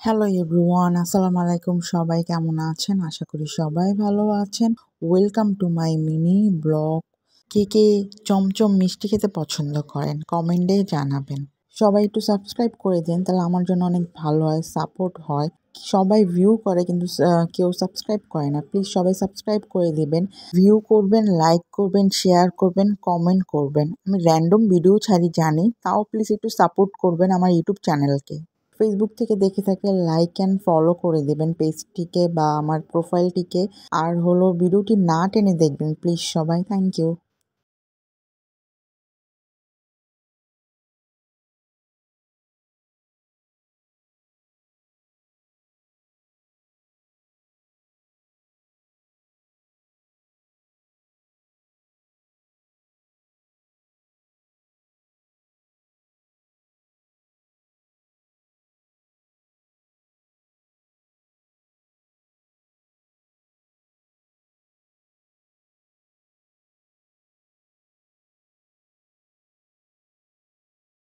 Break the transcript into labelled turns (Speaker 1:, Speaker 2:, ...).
Speaker 1: Hello everyone, আসসালামু আলাইকুম। সবাই কেমন আছেন? আশা করি সবাই ভালো আছেন। Welcome to my mini blog. কে কে চমচম মিষ্টি খেতে পছন্দ করেন কমেন্টে জানাবেন। সবাই একটু সাবস্ক্রাইব করে দিন, তাহলে আমার জন্য অনেক ভালো হয়, সাপোর্ট হয়। সবাই ভিউ করে কিন্তু কেউ সাবস্ক্রাইব করে না। প্লিজ সবাই সাবস্ক্রাইব করে দিবেন, ভিউ করবেন, লাইক করবেন, শেয়ার করবেন, কমেন্ট করবেন। আমি র্যান্ডম ভিডিও ছাড়ি জানি, তাও প্লিজ একটু সাপোর্ট করবেন আমার ইউটিউব চ্যানেলকে। ফেসবুক থেকে দেখে থাকলে লাইক অ্যান্ড ফলো করে দেবেন পেজটিকে বা আমার প্রোফাইলটিকে। আর ভিডিওটি না টেনে দেখবেন প্লিজ সবাই। Thank you.